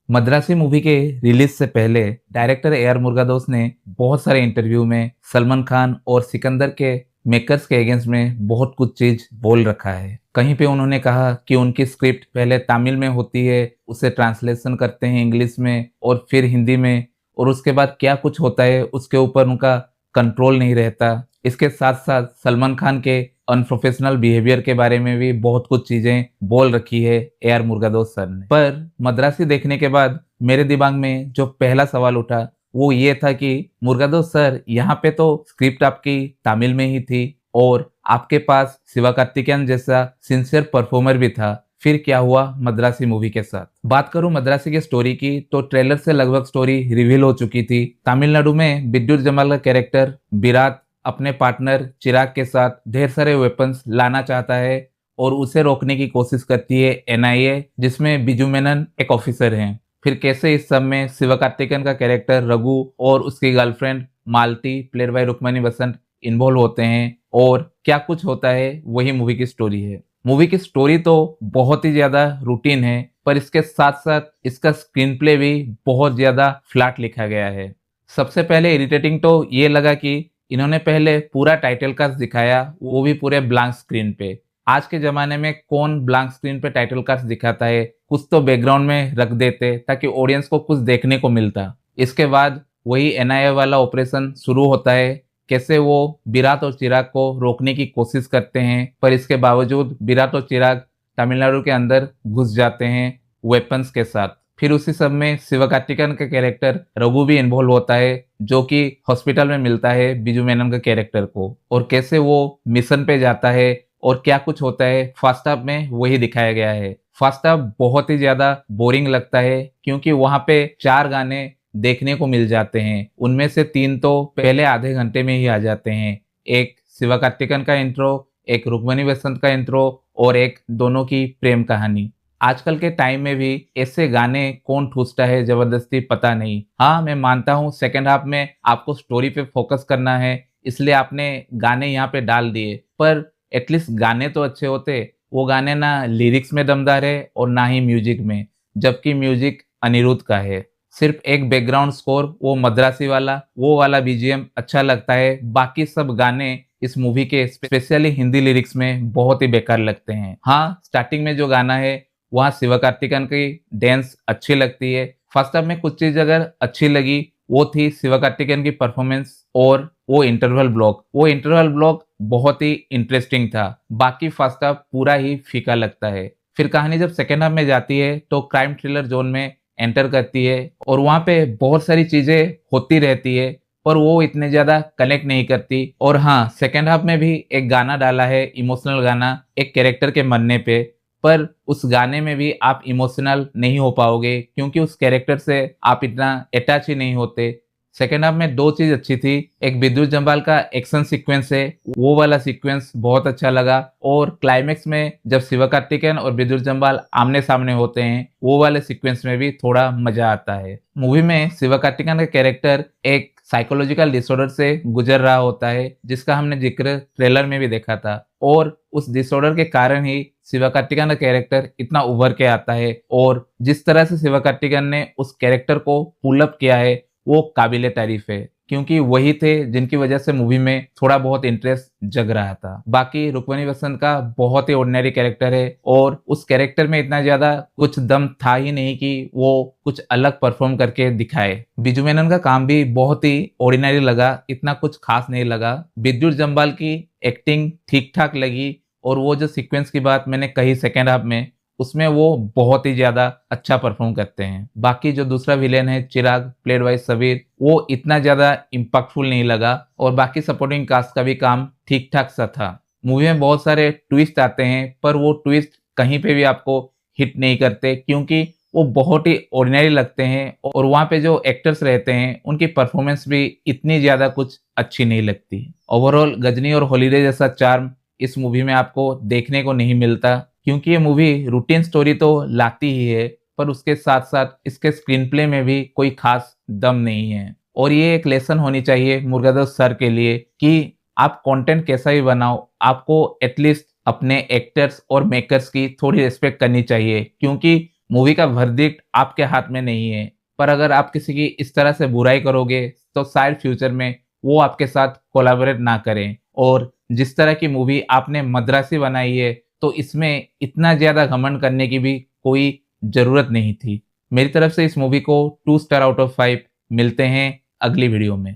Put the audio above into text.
Madrasi movie के release से पहले डायरेक्टर ए आर मुरुगदोस ने बहुत सारे इंटरव्यू में सलमान खान और सिकंदर के मेकर्स के अगेंस्ट में बहुत कुछ चीज बोल रखा है। कहीं पे उन्होंने कहा कि उनकी स्क्रिप्ट पहले तमिल में होती है, उसे ट्रांसलेशन करते हैं इंग्लिश में और फिर हिंदी में, और उसके बाद क्या कुछ होता है उसके ऊपर उनका कंट्रोल नहीं रहता। इसके साथ साथ सलमान खान के अनप्रोफेशनल बिहेवियर के बारे में भी बहुत कुछ चीजें बोल रखी है ए आर मुरुगदोस सर ने। पर मद्रासी देखने के बाद मेरे दिमाग में जो पहला सवाल उठा वो ये था कि मुरुगदोस सर, यहाँ पे तो स्क्रिप्ट आपकी तमिल में ही थी और आपके पास शिवा कार्तिकेयन जैसा सिंसियर परफॉर्मर भी था, फिर क्या हुआ मद्रासी मूवी के साथ। बात करूं मद्रासी की स्टोरी की तो ट्रेलर से लगभग स्टोरी रिवील हो चुकी थी। तमिलनाडु में बिद्युत जमाल का कैरेक्टर विराट अपने पार्टनर चिराग के साथ ढेर सारे वेपन्स लाना चाहता है और उसे रोकने की कोशिश करती है एनआईए, जिसमें बिजू मेनन एक ऑफिसर हैं। फिर कैसे इस सब में शिवकार्तिकेयन का कैरेक्टर रघु और उसकी girlfriend Malati played by Rukmini Vasanth involve होते हैं और क्या कुछ होता है, वही मूवी की स्टोरी है। मूवी की स्टोरी तो बहुत ही ज्यादा रूटीन है, पर इसके साथ साथ इसका स्क्रीन प्ले भी बहुत ज्यादा फ्लैट लिखा गया है। सबसे पहले इरिटेटिंग तो ये लगा कि इन्होंने पहले पूरा टाइटल कास्ट दिखाया, वो भी पूरे ब्लैंक स्क्रीन पे। आज के जमाने में कौन ब्लैंक स्क्रीन पे टाइटल कास्ट दिखाता है, कुछ तो बैकग्राउंड में रख देते ताकि ऑडियंस को कुछ देखने को मिलता। इसके बाद वही एनआईए वाला ऑपरेशन शुरू होता है, कैसे वो विराट और चिराग को रोकने की कोशिश करते हैं, पर इसके बावजूद विराट और चिराग तमिलनाडु के अंदर घुस जाते हैं वेपन्स के साथ। फिर उसी सब में शिवकार्तिकेयन का कैरेक्टर रघु भी इन्वॉल्व होता है, जो कि हॉस्पिटल में मिलता है बिजू मेनन का कैरेक्टर को, और कैसे वो मिशन पे जाता है और क्या कुछ होता है फर्स्ट हाफ में वही दिखाया गया है। फर्स्ट हाफ बहुत ही ज्यादा बोरिंग लगता है क्योंकि वहां पे 4 गाने देखने को मिल जाते हैं, उनमें से 3 तो पहले आधे घंटे में ही आ जाते हैं। एक शिवकार्तिकेयन का इंट्रो, एक रुक्मणी वसंत का इंट्रो और एक दोनों की प्रेम कहानी। आजकल के टाइम में भी ऐसे गाने कौन ठूसता है जबरदस्ती, पता नहीं। हाँ, मैं मानता हूँ सेकंड हाफ में आपको स्टोरी पे फोकस करना है, इसलिए आपने गाने यहाँ पे डाल दिए, पर एटलीस्ट गाने तो अच्छे होते। वो गाने ना लिरिक्स में दमदार है और ना ही म्यूजिक में, जबकि म्यूजिक अनिरुद्ध का है। सिर्फ एक बैकग्राउंड स्कोर, वो मद्रासी वाला, वो वाला बीजीएम अच्छा लगता है। बाकी सब गाने इस मूवी के स्पेशली हिंदी लिरिक्स में बहुत ही बेकार लगते हैं। हाँ, स्टार्टिंग में जो गाना है वहाँ शिवकार्तिकेयन की डांस अच्छी लगती है। फर्स्ट हाफ में कुछ चीज अगर अच्छी लगी वो थी शिवकार्तिकेयन की परफॉर्मेंस और वो इंटरवल ब्लॉक बहुत ही इंटरेस्टिंग था। बाकी फर्स्ट हाफ पूरा ही फीका लगता है। फिर कहानी जब सेकेंड हाफ में जाती है तो क्राइम थ्रिलर जोन में एंटर करती है और वहाँ पे बहुत सारी चीजें होती रहती है, पर वो इतने ज्यादा कनेक्ट नहीं करती। और हाँ, सेकेंड हाफ में भी एक गाना डाला है, इमोशनल गाना एक कैरेक्टर के मरने पे, पर उस गाने में भी आप इमोशनल नहीं हो पाओगे क्योंकि उस कैरेक्टर से आप इतना अटैच ही नहीं होते। सेकेंड हाफ में 2 चीज अच्छी थी, एक विद्युत जम्बाल का एक्शन सीक्वेंस है, वो वाला सीक्वेंस बहुत अच्छा लगा, और क्लाइमेक्स में जब शिवकार्तिकेयन और विद्युत जम्बाल आमने सामने होते हैं वो वाले सीक्वेंस में भी थोड़ा मजा आता है। मूवी में शिवकार्तिकेयन का कैरेक्टर एक साइकोलॉजिकल डिसऑर्डर से गुजर रहा होता है, जिसका हमने जिक्र ट्रेलर में भी देखा था, और उस डिसऑर्डर के कारण ही शिवकार्तिकेयन का कैरेक्टर इतना उभर के आता है। और जिस तरह से शिवकार्तिकेयन ने उस कैरेक्टर को पुल अप किया है वो काबिले तारीफ है, क्योंकि वही थे जिनकी वजह से मूवी में थोड़ा बहुत इंटरेस्ट जग रहा था। बाकी रुक्मणी वसंत का बहुत ही ऑर्डिनरी कैरेक्टर है और उस कैरेक्टर में इतना ज्यादा कुछ दम था ही नहीं कि वो कुछ अलग परफॉर्म करके दिखाए। बिजू मेनन का काम भी बहुत ही ऑर्डिनरी लगा, इतना कुछ खास नहीं लगा। विद्युत जम्बाल की एक्टिंग ठीक ठाक लगी, और वो जो सीक्वेंस की बात मैंने कही सेकेंड हाफ में, उसमें वो बहुत ही ज्यादा अच्छा परफॉर्म करते हैं। बाकी जो दूसरा विलेन है चिराग प्लेड बाय सबीर, वो इतना ज्यादा इम्पैक्टफुल नहीं लगा, और बाकी सपोर्टिंग कास्ट का भी काम ठीक ठाक सा था। मूवी में बहुत सारे ट्विस्ट आते हैं, पर वो ट्विस्ट कहीं पे भी आपको हिट नहीं करते क्योंकि वो बहुत ही ऑर्डिनरी लगते हैं, और वहाँ पे जो एक्टर्स रहते हैं उनकी परफॉर्मेंस भी इतनी ज्यादा कुछ अच्छी नहीं लगती। ओवरऑल गजनी और हॉलीडे जैसा चार्म इस मूवी में आपको देखने को नहीं मिलता, क्योंकि ये मूवी रूटीन स्टोरी तो लाती ही है, पर उसके साथ साथ इसके स्क्रीन प्ले में भी कोई खास दम नहीं है। और ये एक लेसन होनी चाहिए मुरुगदोस सर के लिए कि आप कंटेंट कैसा भी बनाओ, आपको एटलीस्ट अपने एक्टर्स और मेकर्स की थोड़ी रिस्पेक्ट करनी चाहिए, क्योंकि मूवी का वर्डिक्ट आपके हाथ में नहीं है, पर अगर आप किसी की इस तरह से बुराई करोगे तो शायद फ्यूचर में वो आपके साथ कोलैबोरेट ना करें। और जिस तरह की मूवी आपने मद्रासी बनाई है, तो इसमें इतना ज़्यादा घमंड करने की भी कोई ज़रूरत नहीं थी। मेरी तरफ से इस मूवी को 2 स्टार आउट ऑफ 5 मिलते हैं अगली वीडियो में।